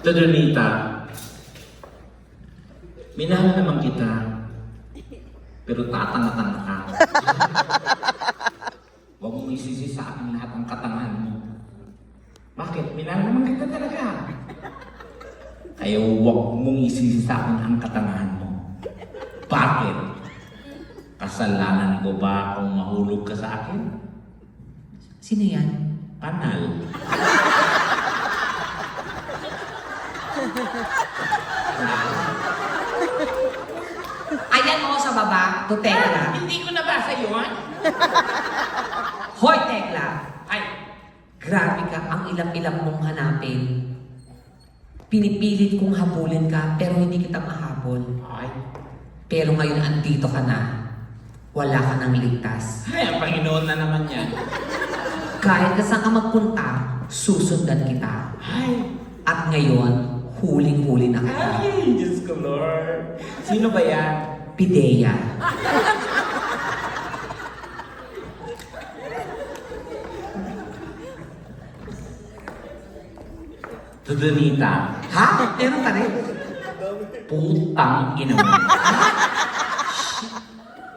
Donita, minahal naman kita, pero tatanga-tanga ka. Huwag mong isisi sa akin lahat ng katangahan mo. Bakit? Minahal naman kita talaga. Kaya huwag mong isisi sa akin ang katangahan mo. Bakit? Kasalanan ko ba kung mahulog ka sa akin? Sino yan? Panal. Ayan mo sa baba, to Tekla. Hindi ko nabasa yun. Hoy, Tekla! Ay, Grabe ka, ang ilang-ilang mong hanapin. Pinipilit kong habulin ka, pero hindi kita mahabol. ay. Pero ngayon andito ka na. Wala ka nang ligtas. Ay, ang Panginoon na naman yan. Kahit na saan ka magpunta, susundan kita. Ay, At ngayon, huling-huli na kita. ay, Diyos ko, Lord. Sino ba yan? Pidea. Donita, Ha? Meron ka rin? putang ina mo.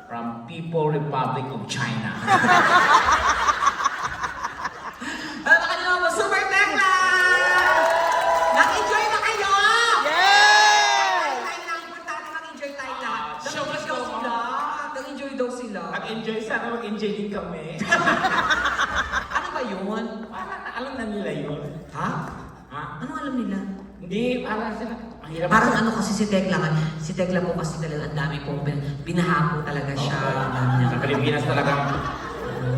From People Republic of China. Ano ba kanyo mo? Super Tekla! Nag-enjoy na kayo! Yes! Tayo lang, importante mag-enjoy tayo lahat. Show us Nag-enjoy daw go. sila. Nag-enjoy daw sila. Mag-enjoy, sana mag-enjoy din kami. Ano ba yun? Parang alam na nila yun. Ha? Ha? Anong alam nila? Hindi, parang sila. Mahirap. Parang ano kasi si Tekla nga, si Tekla po kasi talaga ang dami pong binahapo talaga siya. Ang dami niya. Sa Pilipinas talaga.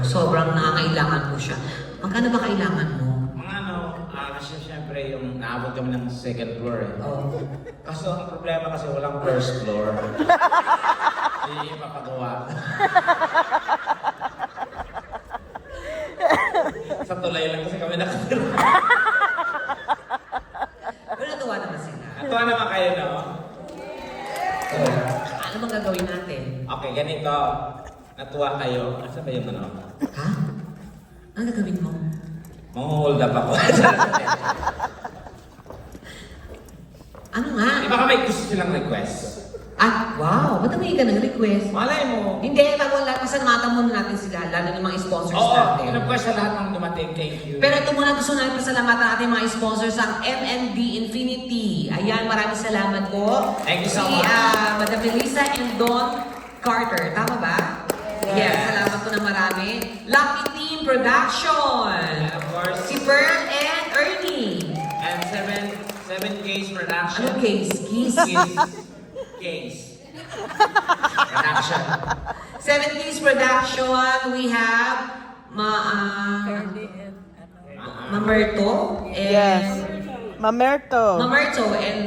Sobrang nangangailangan po siya. Magkano ba kailangan mo? Mga ano, kasi syempre yung naabot kami ng second floor eh. Oh. Kaso ang problema kasi walang first floor. Hindi yung mapagawa. Sa tulay lang kasi kami nakatira. Pero natuwa naman sila. Natuwa naman kayo, no? Oh. Ano bang gagawin natin? Okay, ganito. Natuwa kayo. Asa ba yung ano? Ha? Ano gagawin mo? Manghold up ako. Ano nga? Di ba may gusto silang request? Ah, wow! Ba't may ka ng request? Malay mo. Hindi, bago lahat, pasalamatan muna natin sila, lalo ng mga sponsors Oo, natin. in-request sa lahat ng dumating. Thank you. Pero ito muna gusto natin pasalamatan natin mga sponsors ang MND Infinity. Ayan, maraming salamat po. Thank you so Si much. Madam Melissa and Don Carter. Tama ba? Yes, salamat po ng marami. Lucky Team Production. And of course, Si Pearl and Ernie. and 7K's production. Ano case? Kiss? Case. Production. 7 Keys Production. We have Mamerto and Yes. Mamerto. Mamerto and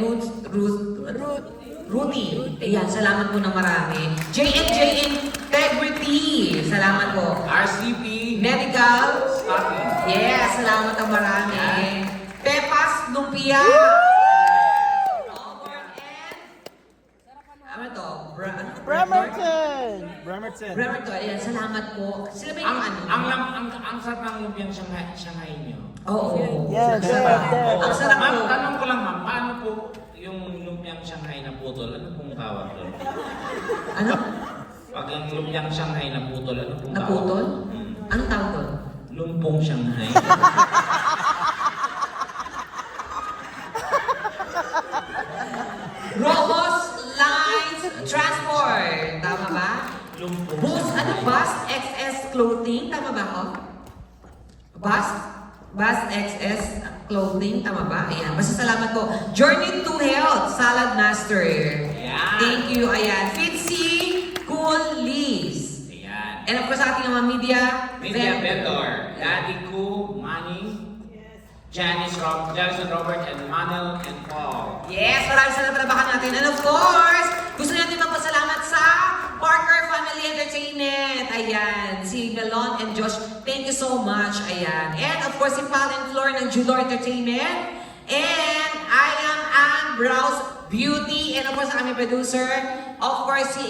Ruthie. Ayan, salamat po ng marami. JN Integrity. Salamat po. RCP. Medical. Stocking. Yes, salamat ng marami. Pepas Lumpia. Ano to? Bremerton. Bremerton. Ayan, salamat po. Sila ba yung Ang sarap ng lumpiang Shanghai nyo. Oo. Yes, yes. Ang sarap Ma'am, po. tanong ko lang ma'am, paano po yung lumpiang Shanghai na putol? Ano pong tawag doon? Ano? Pag ang lumpiang Shanghai na putol, ano pong tawag? Naputol? Hmm. Anong tawag doon? Lumpong Shanghai. Robos Lines Transport. Tama ba? Lumpong Bus, ano? Bus XS Clothing. Tama ba ako? Bus XS Clothing. Tama ba? Ayan. Basta salamat po. Journey to Health. Salad Master. Ayan. Thank you. Ayan. Fitzy Cool Lees. Ayan. And of course, sa ating mga media Vendor. Daddy Ku, Manny, Janice Robert, and Manel and Paul. Yes, maraming salamat na baka natin. And of course, gusto natin magpasalamat sa Parker Family Entertainment. Ayan, si Melon and Josh, thank you so much. Ayan. And of course, si Pal and Flor ng Judor Entertainment. And I am Anne Browse Beauty. And of course, ang aming producer, of course, si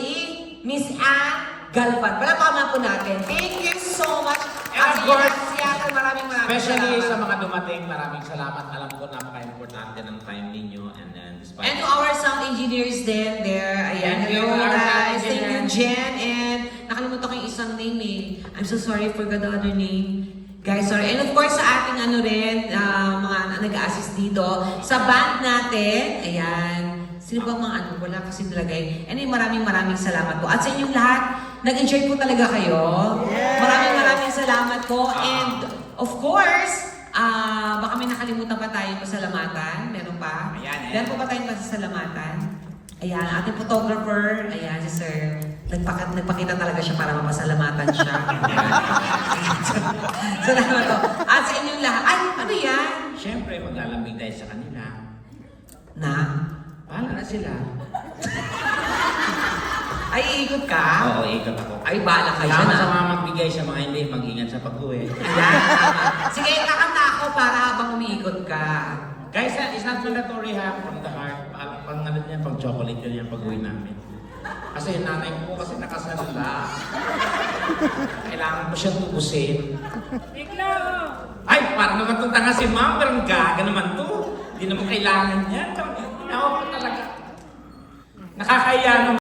Miss Anne Galvan. Palapama po natin. Thank you so much. And of course, Seattle, maraming Especially salamat. sa mga dumating, maraming salamat. Alam ko napaka-importante din ang time ninyo. And then, despite... And to our sound engineers din there. Ayan, Thank you, hello our sound guys. Thank you, engineer. Jen. And nakalimutan ko yung isang name eh. I'm so sorry, I forgot the other name. Guys, sorry. And of course, sa ating ano rin, mga nag-assist dito, sa band natin, ayan. Sino ba mga ano? Wala kasi nilagay. And maraming salamat po. At sa inyong lahat, nag-enjoy po talaga kayo. Yes! Maraming salamat po. And of course, baka may nakalimutan pa tayong pasalamatan. Meron pa? Ayan, Meron pa ba tayong pasalamatan? Ayan, ating photographer. Ayan, si Sir. Nagpakita talaga siya para mapasalamatan siya. Salamat po. At sa inyong lahat. Ay, ano yan? Siyempre, maglalambing tayo sa kanila. Na? Bahala na sila. Ay, iikot ka? Oo, ikot ako. Ay, bahala kayo Sama na. sa mga magbigay sa mga hindi, mag-ingat sa pag-uwi. Ayan. Sige, kakanta ako para habang umiikot ka. Guys, it's not mandatory ha, from the heart. Pang ano niya, pang chocolate yun yung pag-uwi namin. Kasi yung nanay ko kasi nakasalala. Kailangan ko siyang tubusin. Ay, parang naman itong tanga si ma'am, pero gaga naman to. Hindi naman kailangan niya. Ako talaga. Nakakaya naman.